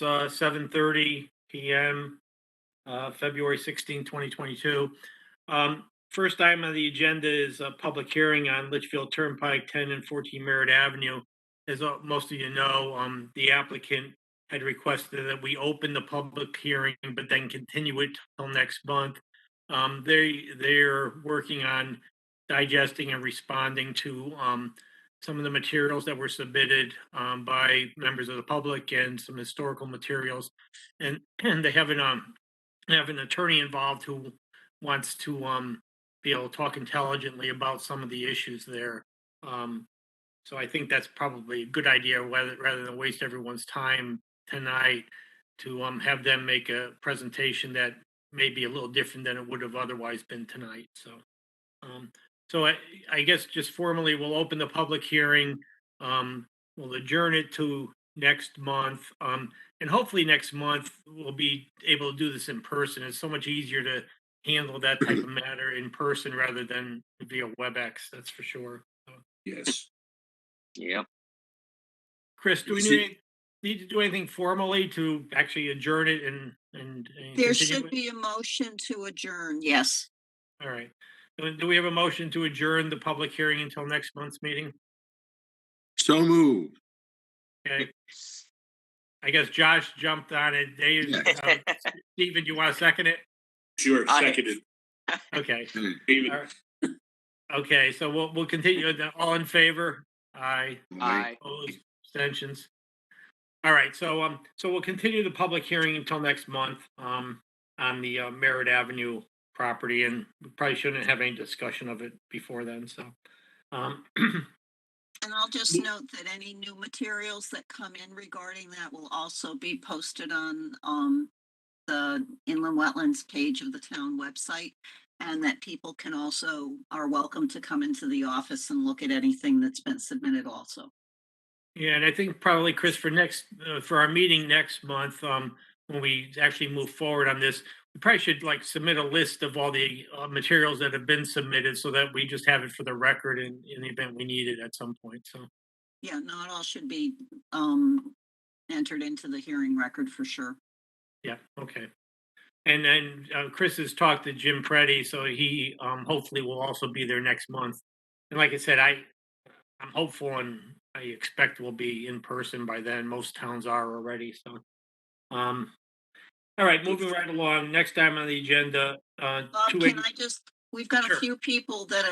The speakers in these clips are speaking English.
7:30 p.m., February 16, 2022. First item on the agenda is a public hearing on Litchfield Turnpike, 10 and 14 Merritt Avenue. As most of you know, the applicant had requested that we open the public hearing, but then continue it till next month. They're working on digesting and responding to some of the materials that were submitted by members of the public and some historical materials, and they have an attorney involved who wants to be able to talk intelligently about some of the issues there. So I think that's probably a good idea, rather than waste everyone's time tonight, to have them make a presentation that may be a little different than it would have otherwise been tonight. Um, so I guess just formally, we'll open the public hearing. We'll adjourn it to next month. And hopefully next month we'll be able to do this in person. It's so much easier to handle that type of matter in person rather than via WebEx. That's for sure. Yes. Yep. Chris, do we need to do anything formally to actually adjourn it and There continue should it? be a motion to adjourn, yes. All right. Do we have a motion to adjourn the public hearing until next month's meeting? So moved. Okay. I guess Josh jumped on it. Dave, Stephen, do you want to second it? Sure, seconded. Okay. David. All right. Okay, so we'll continue. All in favor? Aye. Aye. Opposed? Abstentions? All right, so we'll continue the public hearing until next month on the Merritt Avenue property, and we probably shouldn't have any discussion of it before then. So, And I'll just note that any new materials that come in regarding that will also be posted on the inland wetlands page of the town website, and that people are welcome to come into the office and look at anything that's been submitted also. yeah, and I think probably Chris, for our meeting next month, when we actually move forward on this, we probably should submit a list of all the materials that have been submitted, so that we just have it for the record in the event we need it at some point. So Yeah, no, it all should be entered into the hearing record for sure. yeah, okay. And then Chris has talked to Jim Preddy, so he hopefully will also be there next month. And like I said, I'm hopeful, and I expect we'll be in person by then. Most towns are already. So, all right, moving right along. Next time on the agenda, we've got Sure. a few people that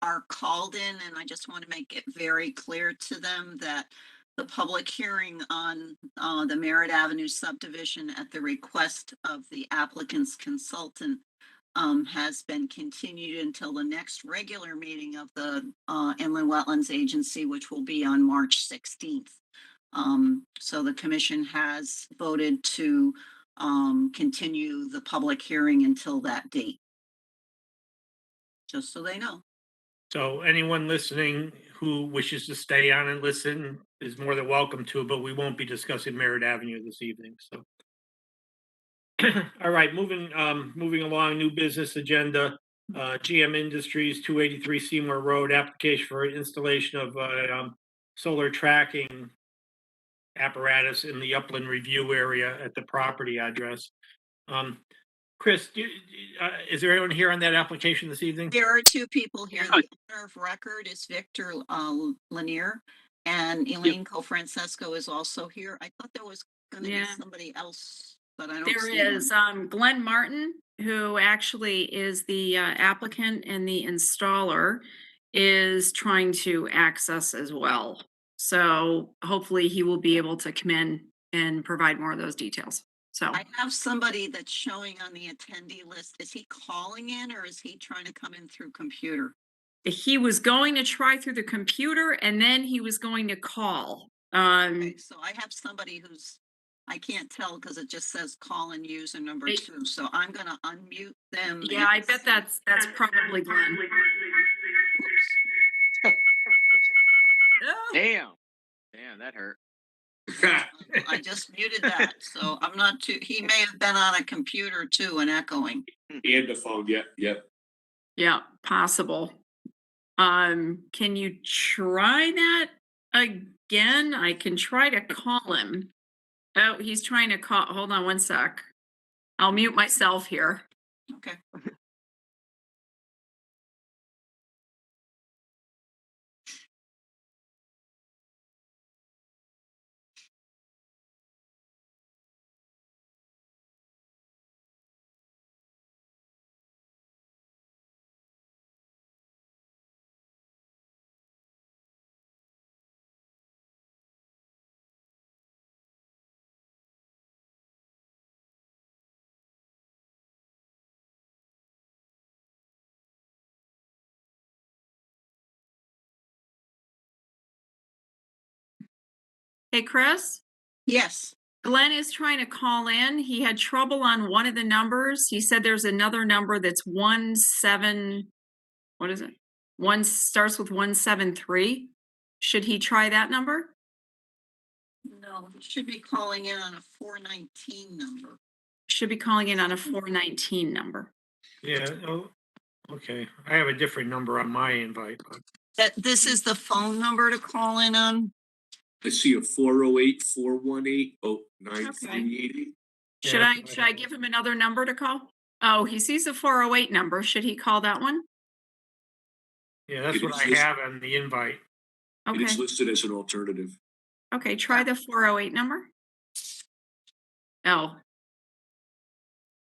are called in, and I just want to make it very clear to them that the public hearing on the Merritt Avenue subdivision at the request of the applicant's consultant has been continued until the next regular meeting of the Inland Wetlands Agency, which will be on March 16th. So the commission has voted to continue the public hearing until that date. Just so they know. So anyone listening who wishes to stay on and listen is more than welcome to, but we won't be discussing Merritt Avenue this evening. So, all right, moving along. New business agenda. GM Industries, 283 Seymour Road, application for installation of solar tracking apparatus in the upland review area at the property address. Chris, is there anyone here on that application this evening? There are two people here. The owner of record is Victor Lanier, and Elaine Cofrancesco is also here. I thought there was going to be somebody else, but I don't There see is one. Glenn Martin, who actually is the applicant, and the installer is trying to access as well. So hopefully he will be able to come in and provide more of those details. So I have somebody that's showing on the attendee list. Is he calling in, or is he trying to come in through computer? he was going to try through the computer, and then he was going to call. Okay, so I have somebody I can't tell because it just says call and user number 2. So I'm going to unmute them. Yeah, I bet that's probably Glenn. Damn, that hurt. I just muted that, so I'm not too. He may have been on a computer too and echoing. And the phone, yep. Yeah, possible. Can you try that again? I can try to call him Oh, he's trying to call. Hold on one sec. I'll mute myself here. Okay. Hey, Chris? Yes. Glenn is trying to call in. He had trouble on one of the numbers. He said there's another number that's 17, what is it? One starts with 173. Should he try that number? No, you should be calling in on a 419 number. Should be calling in on a 419 number. Yeah, oh, okay. I have a different number on my invite, but This is the phone number to call in on? I see a 408-418-0938. Should Yeah, I give him another number to call? Oh, he sees a 408 number. Should he call that one? yeah, that's It what is I this- have on the invite. It Okay. is listed as an alternative. Okay, try the 408 number. Oh.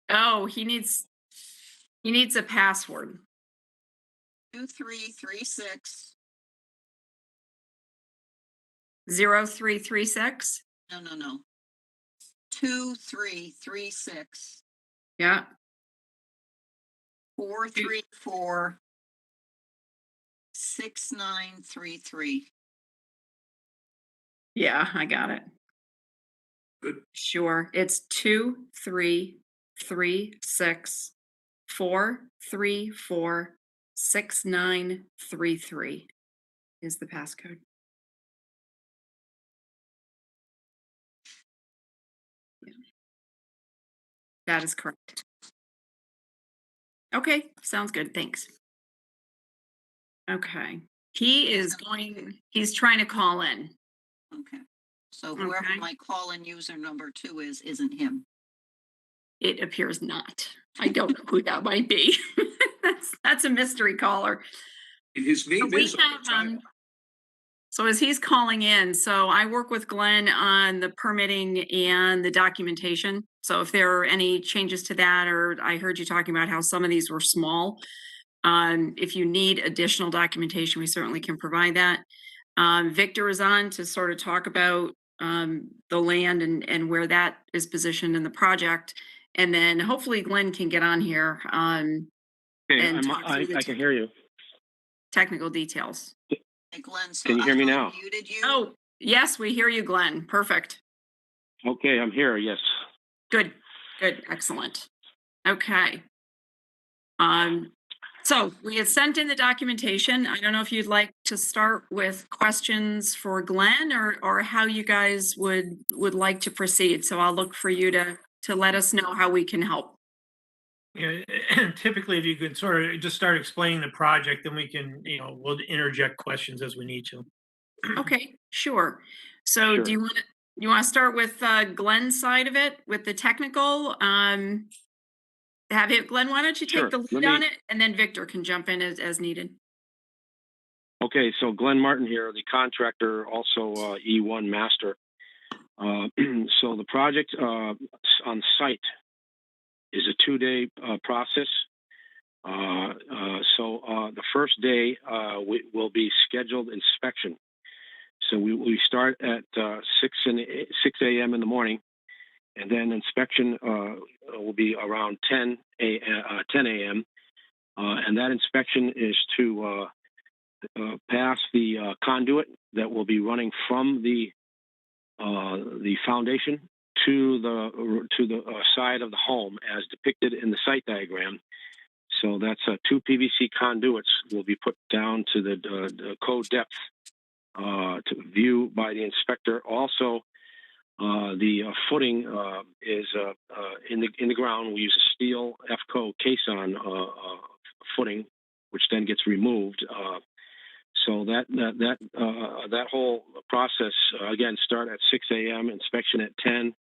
Oh, he needs a password. 2336. 0336. No. 2336 Yeah. 434 6933. Yeah, I got it. Good. Sure. It's 2336 434 6933 is the passcode. Yeah. That is correct. Okay, sounds good. Thanks. Okay. He's trying to call in. Okay. So whoever Okay. my call-in user number 2 is, isn't him. It appears not. I don't know who that might be. That's a mystery caller. His name We is on the have, title. So as he's calling in, so I work with Glenn on the permitting and the documentation. So if there are any changes to that, or I heard you talking about how some of these were small, if you need additional documentation, we certainly can provide that. Victor is on to sort of talk about the land and where that is positioned in the project. And then hopefully Glenn can get on here Okay, and talk through the I can hear you. technical details. Hey, Glenn, so Can you hear me I now? muted you. Oh, yes, we hear you, Glenn. Perfect. Okay, I'm here, yes. Good, excellent. Okay. So we had sent in the documentation. I don't know if you'd like to start with questions for Glenn or how you guys would like to proceed. So I'll look for you to let us know how we can help. Yeah, typically, if you could sort of just start explaining the project, then we can, we'll interject questions as we need to. Okay, sure. So Sure. do you want to start with Glenn's side of it with the technical? Glenn, why don't you take Sure. the lead Let me- on it, and then Victor can jump in as needed. Okay, so Glenn Martin here, the contractor, also E1 master. So the project on site is a 2-day process. So the first day will be scheduled inspection. So we start at 6 a.m. in the morning, and then inspection will be around 10 a.m. And that inspection is to pass the conduit that will be running from the foundation to the side of the home as depicted in the site diagram. So that's 2 PVC conduits will be put down to the code depth to view by the inspector. Also, the footing is in the ground. We use a steel FCO caisson footing, which then gets removed. So that whole process, again, start at 6 a.m., inspection at 10,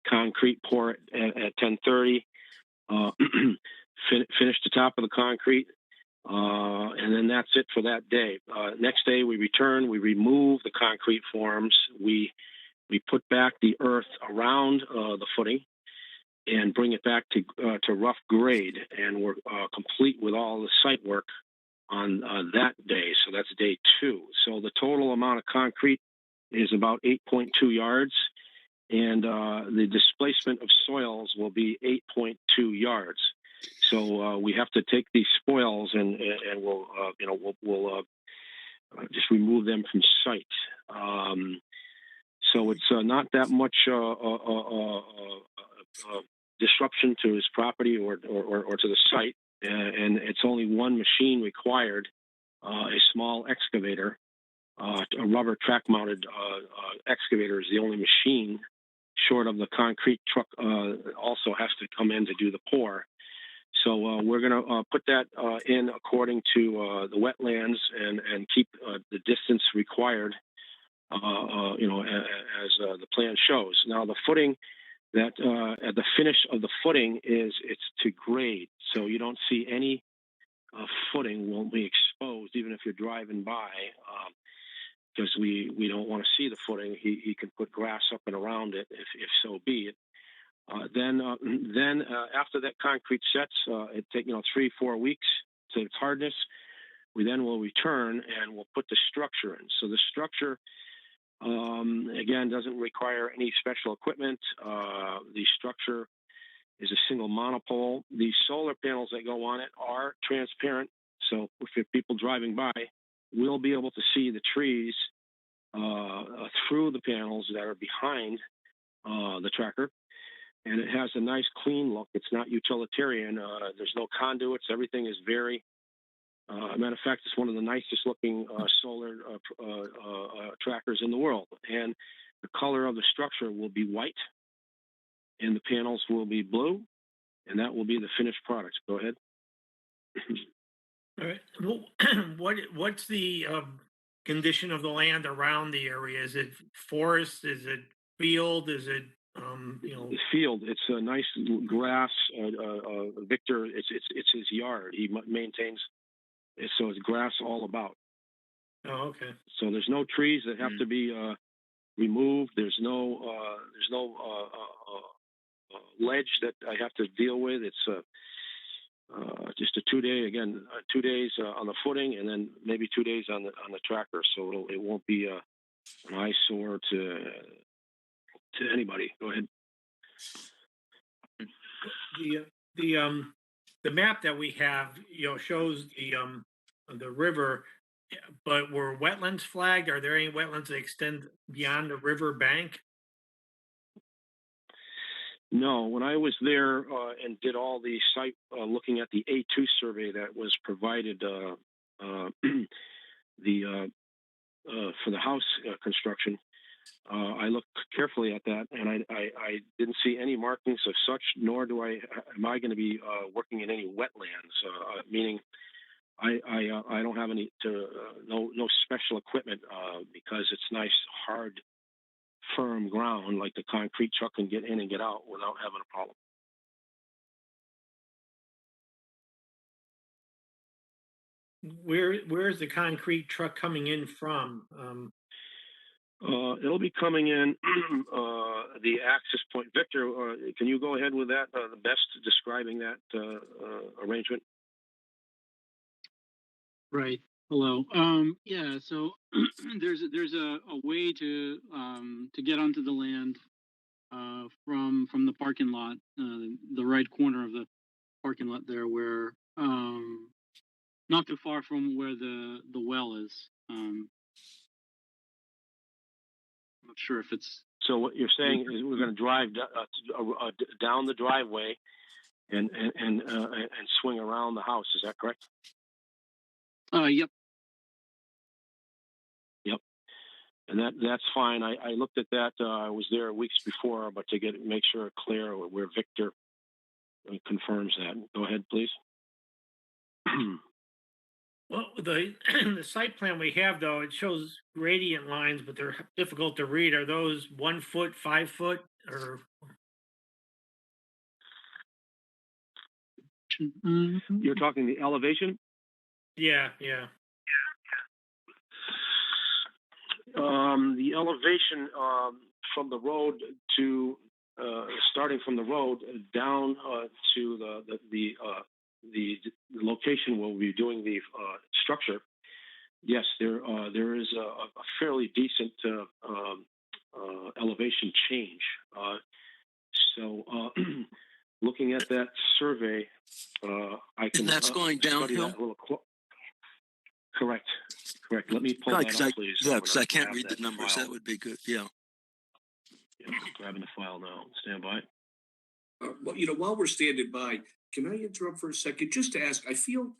concrete pour at 10:30, finish the top of the concrete, and then that's it for that day. Next day we return, we remove the concrete forms, we put back the earth around the footing and bring it back to rough grade, and we're complete with all the site work on that day. So that's day 2. So the total amount of concrete is about 8.2 yards, and the displacement of soils will be 8.2 yards. So we have to take these spoils and we'll just remove them from site. So it's not that much disruption to his property or to the site, and it's only one machine required, a small excavator, a rubber track-mounted excavator is the only machine, short of the concrete truck also has to come in to do the pour. So we're going to put that in according to the wetlands and keep the distance required, as the plan shows. Now the footing, that at the finish of the footing it's to grade, so you don't see any footing won't be exposed even if you're driving by, because we don't want to see the footing. He can put grass up and around it if so be it. Then after that concrete sets, it take 3-4 weeks to its hardness. We then will return and we'll put the structure in. So the structure, again, doesn't require any special equipment. The structure is a single monopole. The solar panels that go on it are transparent, so if people driving by will be able to see the trees through the panels that are behind the tracker. And it has a nice clean look. It's not utilitarian. There's no conduits. Everything is very, matter of fact, it's one of the nicest looking solar trackers in the world. And the color of the structure will be white, and the panels will be blue, and that will be the finished product. Go ahead. All right. Well, what's the condition of the land around the area? Is it forest? Is it field? Is it The field. It's a nice grass. Victor, it's his yard. He maintains it, so it's grass all about. Oh, okay. So there's no trees that have to be removed. There's no ledge that I have to deal with. It's just a 2 day, 2 days on the footing, and then maybe 2 days on the tracker. So it won't be an eyesore to anybody. Go ahead. The map that we have, shows the river, but were wetlands flagged? Are there any wetlands that extend beyond the river bank? No, when I was there and did all the site looking at the A2 survey that was provided for the house construction, I looked carefully at that, and I didn't see any markings of such, nor am I going to be working in any wetlands, meaning I don't have any no special equipment because it's nice, hard, firm ground, like the concrete truck can get in and get out without having a problem. Where is the concrete truck coming in from? It'll be coming in the access point. Victor, can you go ahead with that? The best describing that arrangement. Right. Hello. Yeah. So there's a way to get onto the land from the parking lot, the right corner of the parking lot there, where not too far from where the well is. I'm not sure if it's. So what you're saying is we're going to drive down the driveway and swing around the house. Is that correct? Yep. Yep. And that's fine. I looked at that. I was there weeks before, but to make sure it's clear where Victor confirms that. Go ahead, please. Well, the, the site plan we have though, it shows gradient lines, but they're difficult to read. Are those 1 foot, 5 foot, or? You're talking the elevation? Yeah, yeah. The elevation from the road to starting from the road down to the location where we'll be doing the structure. Yes, there is a fairly decent elevation change. So, looking at that survey, I can. And that's going study downhill? that a little correct. Correct. Let me pull Right, that 'cause up, I, please. yeah, I'm because gonna I can't grab read the that numbers. file. That would be good. Yeah. Yeah, grabbing the file now. Stand by. Well, while we're standing by, can I interrupt for a second just to ask? I feel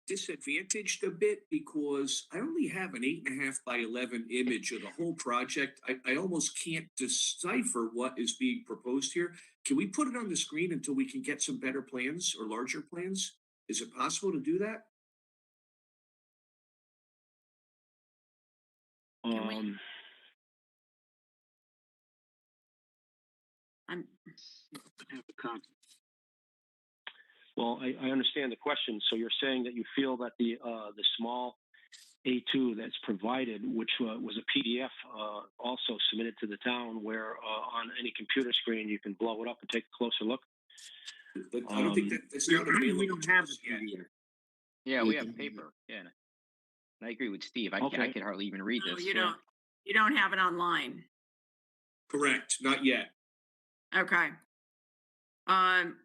disadvantaged a bit because I only have an 8.5 by 11 image of the whole project. I almost can't decipher what is being proposed here. Can we put it on the screen until we can get some better plans or larger plans? Is it possible to do that? Can we- I'm, Have a copy. Well, I understand the question. So you're saying that you feel that the small A2 that's provided, which was a PDF, also submitted to the town, where on any computer screen you can blow it up and take a closer look. But I don't think that's not available. We don't to have us the yet. PDF. Yeah, we have paper. Yeah. And I agree with Steve. I Okay. could hardly even read no, this. you yeah. don't have it online. Correct, not yet. Okay.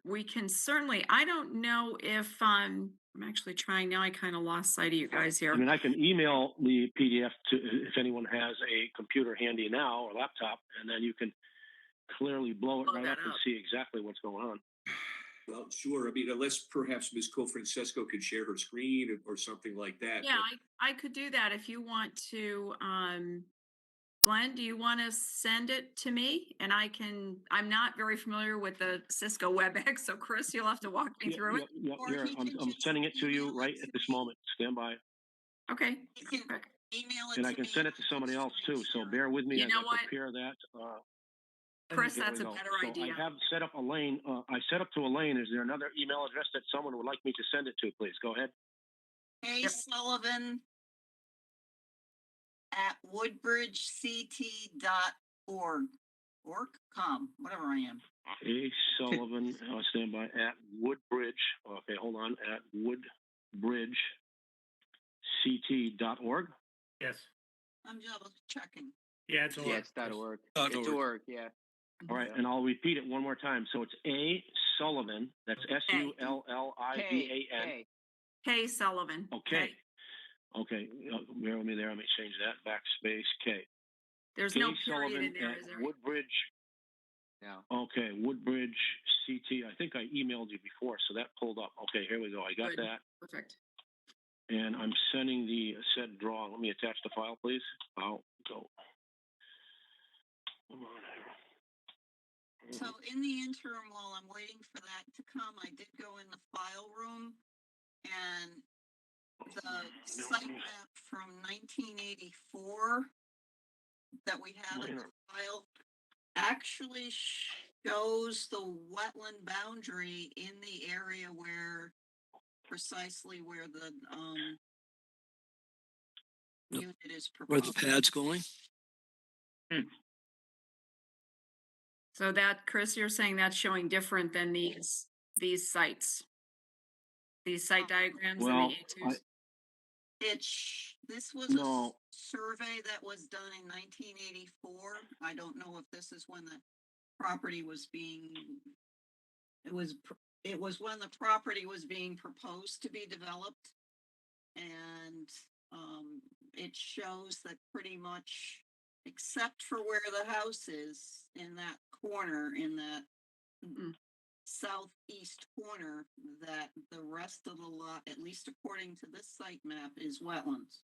We can certainly, I don't know if, I'm actually trying now, I kind of lost sight of you guys here. I mean, I can email the PDF to if anyone has a computer handy now or laptop, and then you can clearly blow it Blow right that up and up. see exactly what's going on. Well, sure. I mean, unless perhaps Ms. Cofrancesco could share her screen or something like that. Yeah, I could do that if you want to, Glenn, do you want to send it to me? And I'm not very familiar with the Cisco WebEx, so Chris, you'll have to walk me through it. Or Here, he I'm can just sending it to you email it right to at this me. moment. Stand by. Okay. You can Okay. email it And to I can me send it to can somebody else screen too, so share it. bear with me You as know I what? prepare that. Chris, Here that's we a go. better So idea. I have set up Elaine. I set up to Elaine. Is there another email address that someone would like me to send it to? Please go ahead. Hey Yep. Sullivan at woodbridgect.org. Org.com, whatever I am. A Sullivan, stand by at Woodbridge. Okay, hold on. At woodbridgect.org. Yes. I'm double checking. Yeah, it's Yeah, it's .org. .org. It's .org. Yeah. All right, and I'll repeat it one more time. So it's A Sullivan. That's SULLIVAN. K. Hey, Sullivan. Okay. Okay, bear with me there. Let me change that. Backspace K. There's K no period Sullivan in there, at is there? Woodbridge. No. Okay, Woodbridge CT. I think I emailed you before, so that pulled up. Okay, here we go. I got Good. that. Perfect. And I'm sending the said drawing. Let me attach the file, please. I'll go. Come on here. So in the interim, while I'm waiting for that to come, I did go in the file room and the site map from 1984 that we have in the file actually shows the wetland boundary in the area where precisely where the unit is Where proposed. the pad's going? So that, Chris, you're saying that's showing different than these sites? These site diagrams and Well, the A2s? This was No. a survey that was done in 1984. I don't know if this is when the property was being, it was when the property was being proposed to be developed. And it shows that pretty much, except for where the house is in that corner, in that southeast corner, that the rest of the lot, at least according to this site map, is wetlands.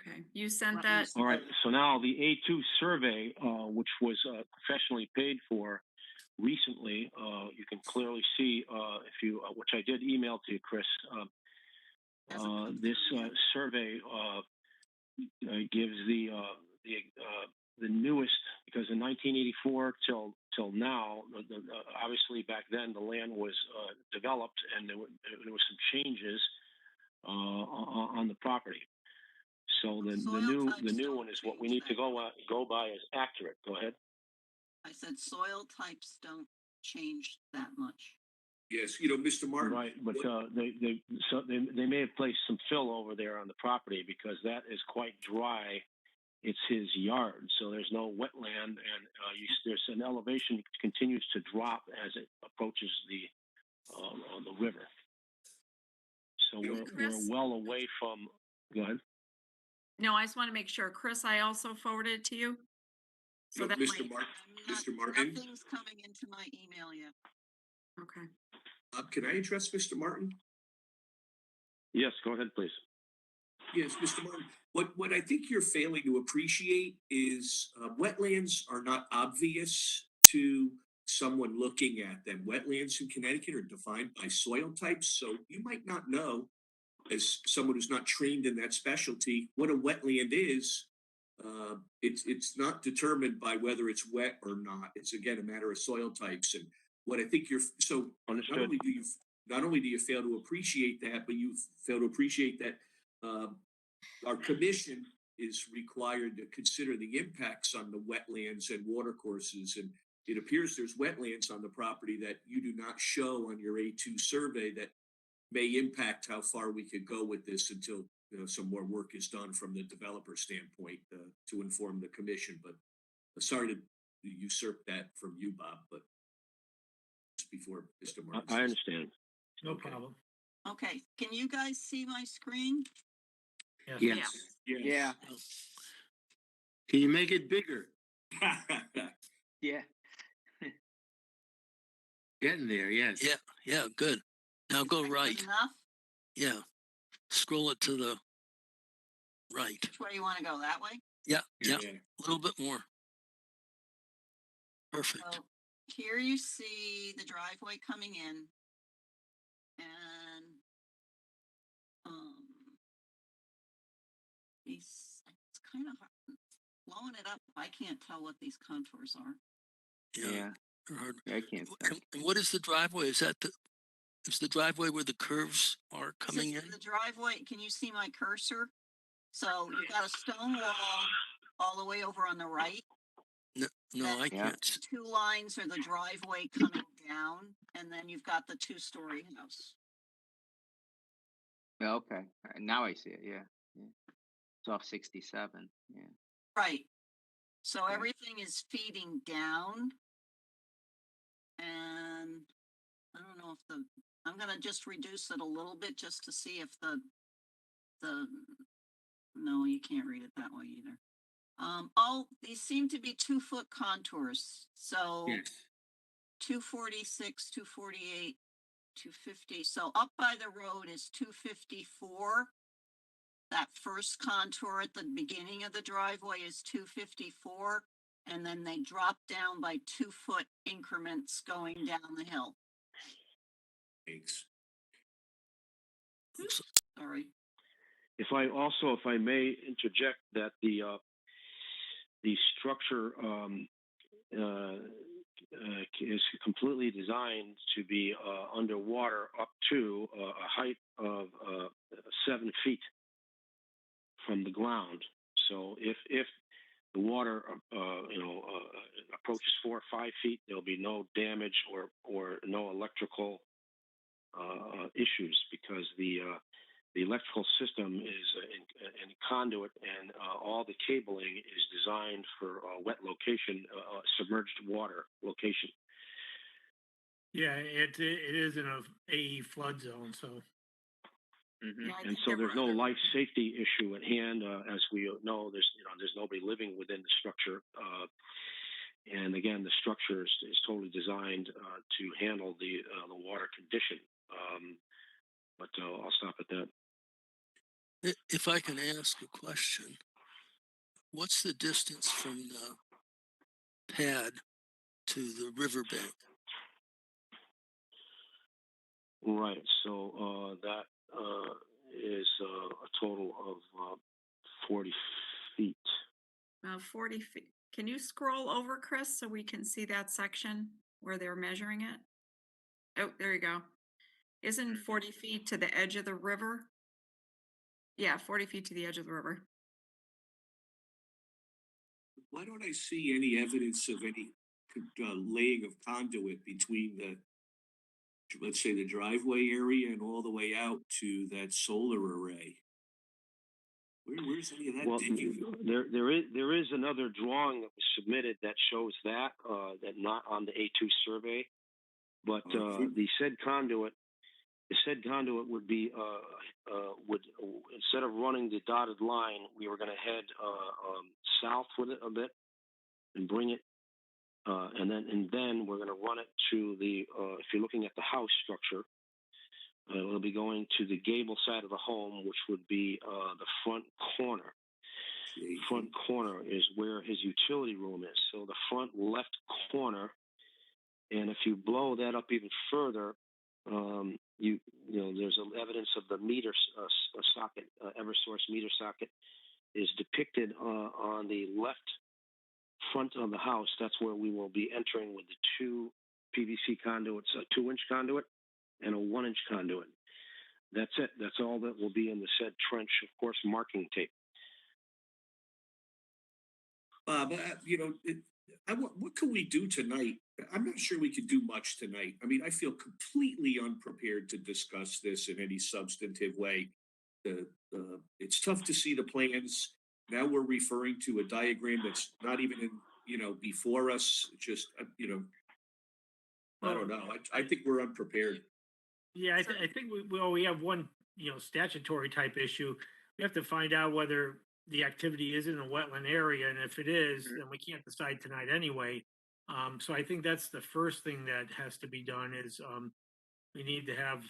Okay, you sent that? All right. So now the A2 survey, which was professionally paid for, recently, you can clearly see, if you, which I did email to you, Chris, this survey gives the newest, because in 1984 till now, obviously back then the land was developed and there was some changes on the property. So the new one is what we need to go by as accurate. Go ahead. I said soil types don't change that much. Yes, Mr. Martin. Right, but they may have placed some fill over there on the property because that is quite dry. It's his yard, so there's no wetland, and there's an elevation that continues to drop as it approaches the river. So we're Chris? well away from. Go ahead. No, I just want to make sure. Chris, I also forwarded it to you. So that Mr. might, Martin. Mr. Martin. Nothing's coming into my email yet. okay. Can I address Mr. Martin? Yes, go ahead, please. Yes, Mr. Martin. What I think you're failing to appreciate is wetlands are not obvious to someone looking at them. Wetlands in Connecticut are defined by soil types, so you might not know, as someone who's not trained in that specialty, what a wetland is. It's not determined by whether it's wet or not. It's again a matter of soil types. And what I think Understood. not only do you fail to appreciate that, but you fail to appreciate that our commission is required to consider the impacts on the wetlands and watercourses. And it appears there's wetlands on the property that you do not show on your A2 survey that may impact how far we could go with this until some more work is done from the developer standpoint to inform the commission. But sorry to usurp that from you, Bob, but just before Mr. Martin. I understand. No problem. Okay, can you guys see my screen? Yes. Yeah. Can you make it bigger? Yeah. Getting there, yes. Yeah, good. Now go Good right. enough? Yeah. Scroll it to the right. Which way you want to go? That way? Yeah, a little bit more. Perfect. So here you see the driveway coming in. And it's kind of hard. Blowing it up, I can't tell what these contours are. Yeah. Hard. I can't tell. And what is the driveway? Is the driveway where the curves are coming in? The driveway, can you see my cursor? So you've got a stone wall all the way over on the right. No, I Yeah. can't. see. Two lines are the driveway coming down, and then you've got the two-story house. Well, okay. Now I see it. Yeah. It's off 67. Yeah. Right. So Yeah. everything is feeding down. And I don't know if I'm gonna just reduce it a little bit just to see if no, you can't read it that way either. These seem to be 2-foot contours. So Yes. 246, 248, 250. So up by the road is 254. That first contour at the beginning of the driveway is 254. And then they drop down by 2-foot increments going down the hill. Thanks. Oops, sorry. If I may interject that the structure is completely designed to be underwater up to a height of 7 feet from the ground. So if the water approaches 4 or 5 feet, there'll be no damage or no electrical issues, because the electrical system is in conduit, and all the cabling is designed for wet location, submerged water location. Yeah, it is in a AE flood zone, so. Mm-hmm. Yeah, I And think so there there's were no other- life safety issue at hand. As we know, there's nobody living within the structure. And again, the structure is totally designed to handle the water condition. But I'll stop at that. If I can ask a question, what's the distance from the pad to the riverbank. Right, so, that, is, a total of, 40 feet. 40 feet. Can you scroll over, Chris, so we can see that section where they're measuring it? Oh, there you go. Isn't 40 feet to the edge of the river? Yeah, 40 feet to the edge of the river. Why don't I see any evidence of any laying of conduit between the, let's say, the driveway area and all the way out to that solar array? Where's any of that Well, digging? there is another drawing that was submitted that shows that, that not on the A2 survey, but, the said conduit would be, would, instead of running the dotted line, we were gonna head, south with it a bit and bring it, and then we're gonna run it to the, if you're looking at the house structure, it'll be going to the gable side of the home, which would be, the front corner. Front corner is where his utility room is. So the front left corner, and if you blow that up even further, you know, there's evidence of the meter socket, EverSource meter socket is depicted on the left front of the house. That's where we will be entering with the two PVC conduits, a 2-inch conduit and a 1-inch conduit. That's it. That's all that will be in the said trench, of course, marking tape. But you know, what can we do tonight? I'm not sure we could do much tonight. I mean, I feel completely unprepared to discuss this in any substantive way. It's tough to see the plans. Now we're referring to a diagram that's not even in, you know, before us. It's just, you know, I don't know. I think we're unprepared. Yeah, I think we have one, you know, statutory type issue. We have to find out whether the activity is in a wetland area, and if it is, then we can't decide tonight anyway. So I think that's the first thing that has to be done is, we need to have,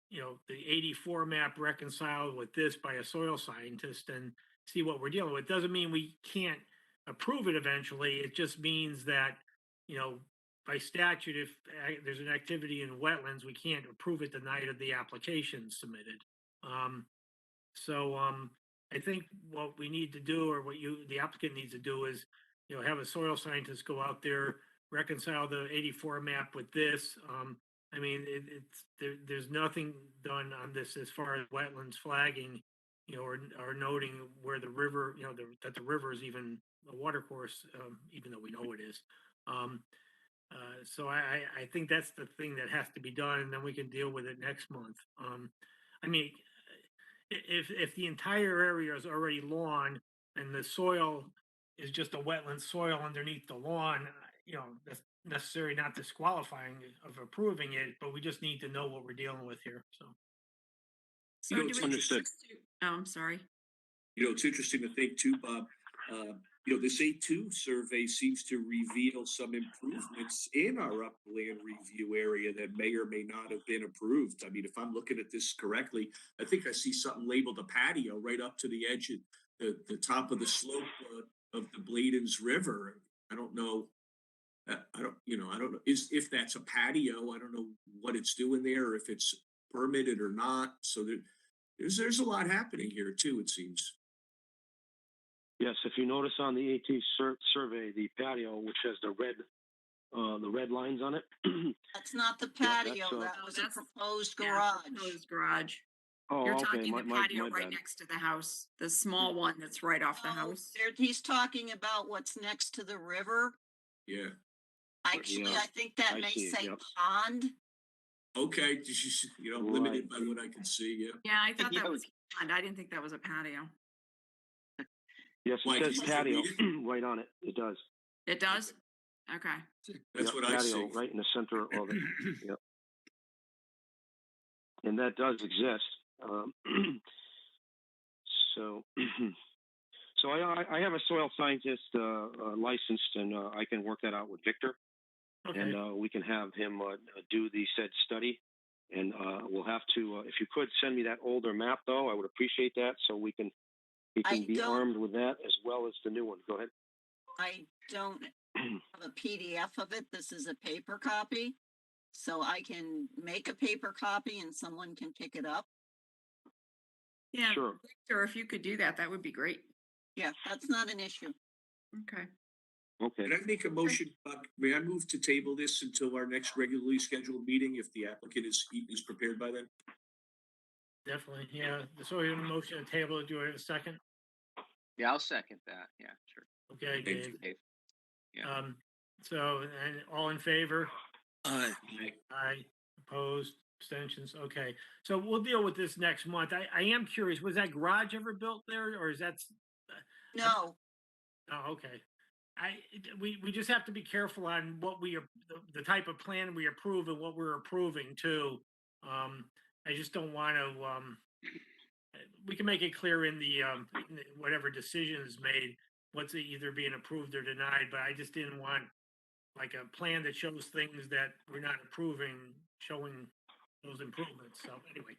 you know, the 84 map reconciled with this by a soil scientist and see what we're dealing with. Doesn't mean we can't approve it eventually. It just means that, you know, by statute, if there's an activity in wetlands, we can't approve it the night of the application submitted. So I think what we need to do, or what the applicant needs to do, is, you know, have a soil scientist go out there, reconcile the 84 map with this. I mean, there's nothing done on this as far as wetlands flagging, you know, or noting where the river, you know, that the river is even a water course, even though we know it is. So I think that's the thing that has to be done, and then we can deal with it next month. I mean, if the entire area is already lawn and the soil is just a wetland soil underneath the lawn, you know, that's necessarily not disqualifying of approving it, but we just need to know what we're dealing with here. So, So know, do it's we? understood. Oh, I'm sorry. You know, it's interesting to think too, Bob. You know, this A2 survey seems to reveal some improvements in our upland review area that may or may not have been approved. I mean, if I'm looking at this correctly, I think I see something labeled a patio right up to the edge of the top of the slope of the Bladens River. I don't know. I don't, you know, I don't know if that's a patio. I don't know what it's doing there, or if it's permitted or not. So there's a lot happening here too, it seems. Yes, if you notice on the AT survey, the patio, which has the red lines on it. That's not the Yeah, patio, that's, that was a that's- proposed Yeah, garage. proposed garage. Oh, You're okay, talking the patio right bad. next to the house, the small one that's right off the No, house. He's talking about what's next to the river. Yeah. Actually, Yeah, I think that I may see it, say yep. pond. Okay, you know, limited by what I can see. Yeah. Yeah, I thought Yeah, that was pond. I didn't think that was a patio. Yes, Why, it says did you patio read it? right on it. It does. It does? Okay. That's Yep, what I patio see. right in the center of it. Yep. And that does exist. So, so I have a soil scientist licensed, and I can work that out with Victor, okay. and we can have him do the said study. And we'll have to, if you could send me that older map, though, I would appreciate that, so we can I be don't- armed with that as well as the new one. Go ahead. I don't have a PDF of it. This is a paper copy. So I can make a paper copy and someone can pick it up. Yeah, Sure. Victor, if you could do that, that would be great. Yeah, that's not an issue. Okay. Okay. Can I make a motion, may I move to table this until our next regularly scheduled meeting if the applicant is prepared by then? Definitely, yeah. So we have a motion to table. Do I have a second? Yeah, I'll second that. Yeah, sure. Okay, Thank Dave. Dave. Yeah. So, and all in favor? Aye. Aye, opposed, abstentions, okay. So we'll deal with this next month. I am curious, was that garage ever built there, or is that? No, Oh, okay. We just have to be careful on what the type of plan we approve and what we're approving too. I just don't want to, we can make it clear in the, whatever decision is made, what's either being approved or denied, but I just didn't want like a plan that shows things that we're not approving, showing those improvements. So anyway,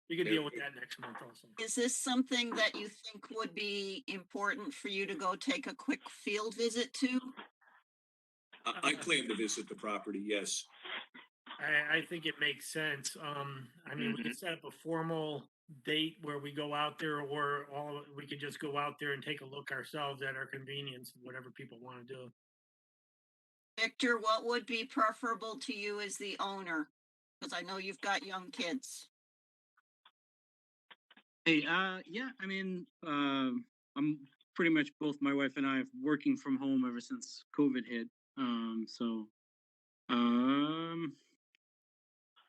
we can deal with that next month also. is this something that you think would be important for you to go take a quick field visit to? I plan to visit the property, yes. I think it makes sense. I mean, we could set up a formal date where we go out there, or we could just go out there and take a look ourselves at our convenience, whatever people want to do. Victor, what would be preferable to you as the owner? Because I know you've got young kids. Hey, yeah, I mean, I'm pretty much both my wife and I working from home ever since COVID hit. So,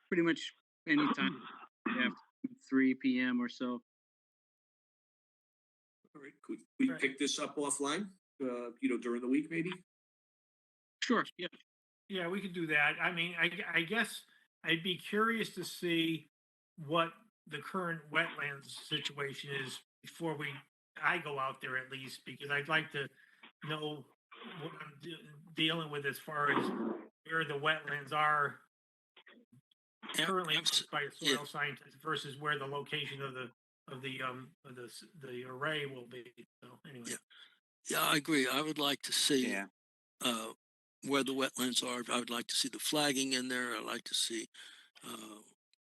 pretty much anytime after 3 p.m. or so. All right, could we Right. pick this up offline, during the week maybe? Sure, yeah. Yeah, we could do that. I mean, I guess I'd be curious to see what the current wetlands situation is before I go out there at least, because I'd like to know what I'm dealing with as far as where the wetlands are currently marked by a soil scientist versus where the location of the array will be. So anyway. Yeah, I agree. I would like to see Yeah. where the wetlands are. I would like to see the flagging in there. I'd like to see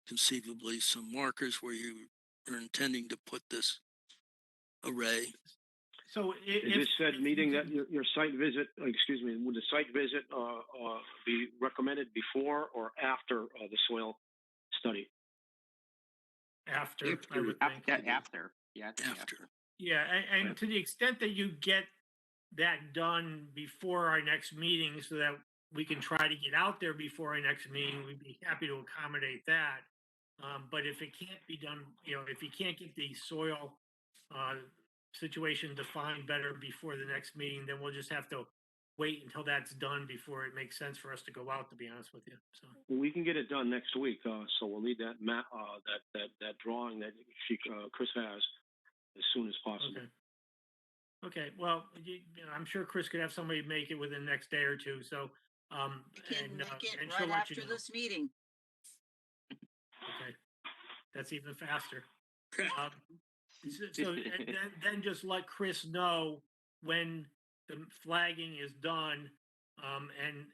conceivably some markers where you are intending to put this array. So Is this said meeting that your site visit, excuse me, would the site visit be recommended before or after the soil study? after, I would think. After. Yeah. I think After. Yeah, and to the extent that you get that done before our next meeting so that we can try to get out there before our next meeting, we'd be happy to accommodate that. But if it can't be done, if you can't get the soil situation defined better before the next meeting, then we'll just have to wait until that's done before it makes sense for us to go out, to be honest with you. So We can get it done next week, so we'll need that map, that drawing that Chris has as soon as possible. Okay, well, I'm sure Chris could have somebody make it within the next day or two, so. I can make it and she'll right let you after know. this meeting. Okay, that's even faster. So and then just let Chris know when the flagging is done, and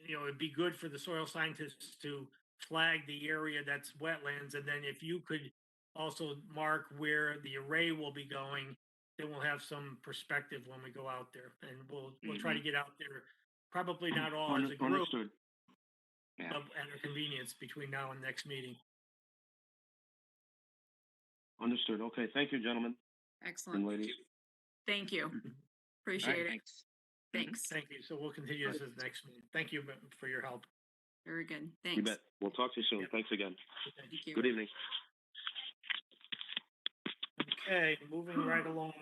it'd be good for the soil scientists to flag the area that's wetlands, and then if you could also mark where the array will be going, then we'll have some perspective when we go out there, and we'll try to get out there, probably not all as a group, Understood. Yeah. but at a convenience between now and next meeting. Understood. Okay. Thank you, gentlemen and Excellent. ladies. Thank you. All Appreciate right, it. thanks. Thanks. Thank you. So we'll continue this as next meeting. Thank you for your help. Very good. You Thanks. bet. We'll talk to you soon. Yep. Thanks again. Thank you. Good evening. Okay, moving right along.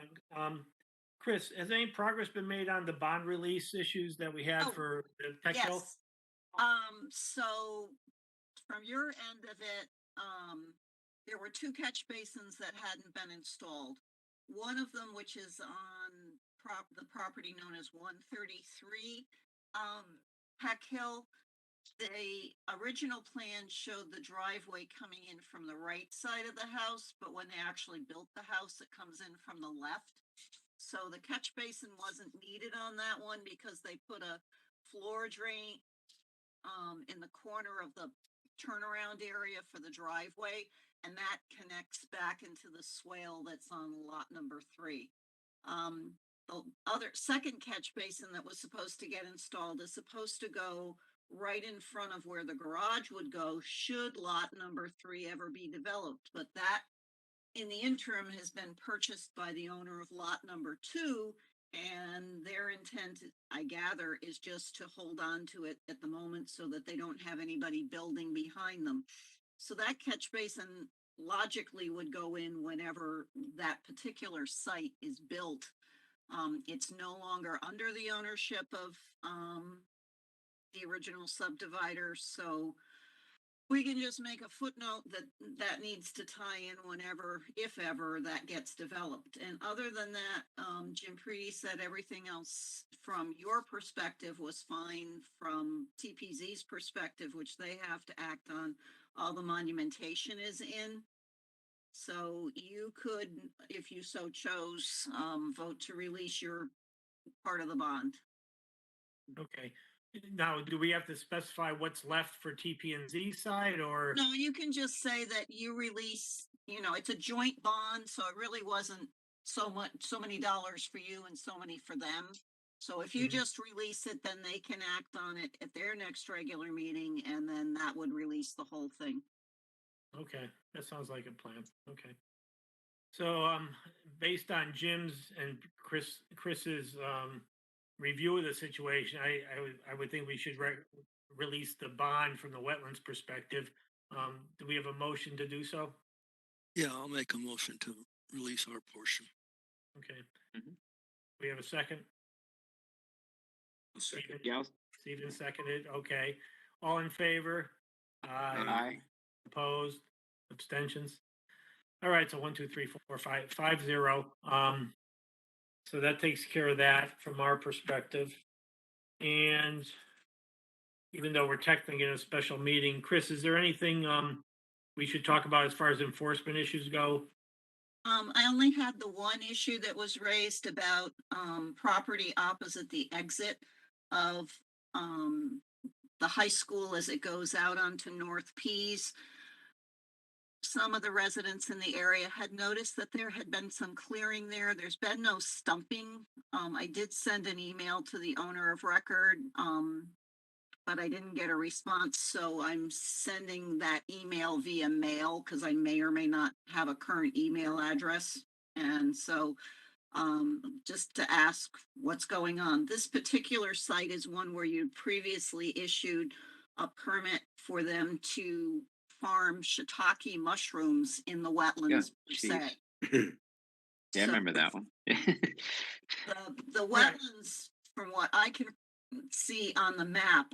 Chris, has any progress been made on the bond release issues that we had Oh, for the Peck Hill? Yes. So from your end of it, there were 2 catch basins that hadn't been installed. One of them, which is on the property known as 133 Peck Hill. The original plan showed the driveway coming in from the right side of the house, but when they actually built the house, it comes in from the left. So the catch basin wasn't needed on that one because they put a floor drain in the corner of the turnaround area for the driveway, and that connects back into the swale that's on lot number 3. The other second catch basin that was supposed to get installed is supposed to go right in front of where the garage would go should lot number 3 ever be developed. But that, in the interim, has been purchased by the owner of lot number 2, and their intent, I gather, is just to hold on to it at the moment so that they don't have anybody building behind them. So that catch basin logically would go in whenever that particular site is built. It's no longer under the ownership of the original subdivider, so we can just make a footnote that that needs to tie in whenever, if ever, that gets developed. And other than that, Jim Preety said everything else from your perspective was fine. From TPZ's perspective, which they have to act on, all the monumentation is in. So you could, if you so chose, vote to release your part of the bond. Okay. Now, do we have to specify what's left for TP&Z side or? No, you can just say that you release, it's a joint bond, so it really wasn't so many dollars for you and so many for them. So if you Mhm. just release it, then they can act on it at their next regular meeting, and then that would release the whole thing. Okay, that sounds like a plan. Okay. So, based on Jim's and Chris's review of the situation, I would think we should release the bond from the wetlands perspective. Do we have a motion to do so? Yeah, I'll make a motion to release our portion. Okay. Mhm. We have a second. Second. Yeah. Stephen seconded. Okay. All in favor? Aye. Opposed? Abstentions? All right, so 1, 2, 3, 4, 5, 5-0. So that takes care of that from our perspective. And even though we're technically in a special meeting, Chris, is there anything we should talk about as far as enforcement issues go? I only had the one issue that was raised about property opposite the exit of the high school as it goes out onto North Pease. Some of the residents in the area had noticed that there had been some clearing there. There's been no stumping. I did send an email to the owner of record, but I didn't get a response. So I'm sending that email via mail because I may or may not have a current email address. And so just to ask what's going on. This particular site is one where you previously issued a permit for them to farm shiitake mushrooms in the wetlands per se. Yeah, I remember that one. The wetlands, from what I can see on the map,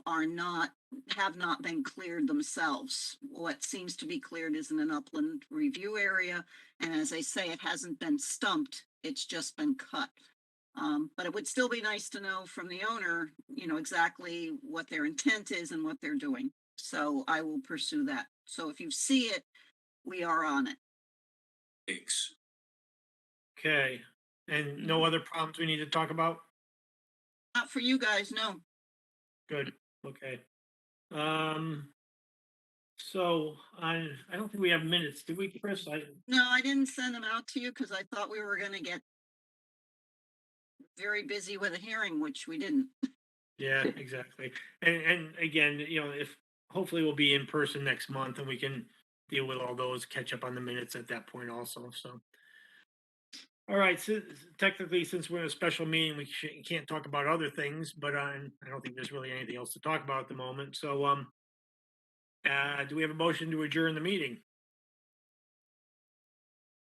have not been cleared themselves. What seems to be cleared is in an upland review area, and as I say, it hasn't been stumped, it's just been cut. But it would still be nice to know from the owner, exactly what their intent is and what they're doing. So I will pursue that. So if you see it, we are on it. Thanks. Okay. And no other problems we need to talk about? Not for you guys, no. Good. Okay. So I don't think we have minutes. Did we, Chris? No, I didn't send them out to you because I thought we were going to get very busy with a hearing, which we didn't. Yeah, exactly. And again, if hopefully we'll be in person next month and we can deal with all those, catch up on the minutes at that point also. So, all right. So technically, since we're in a special meeting, we can't talk about other things. But I don't think there's really anything else to talk about at the moment. So, do we have a motion to adjourn the meeting?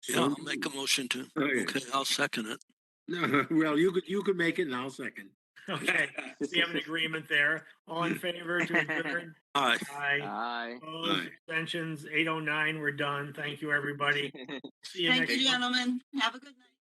Yeah, I'll make a motion to. Oh, yeah. Okay, I'll second it. No, well, you could make it and I'll second. Okay, we have an agreement there. All in favor to adjourn? Aye. Aye. Aye. Opposed, Aye. abstentions, 8:09, we're done. Thank you, everybody. See you Thank next you, month. gentlemen. Have a good night.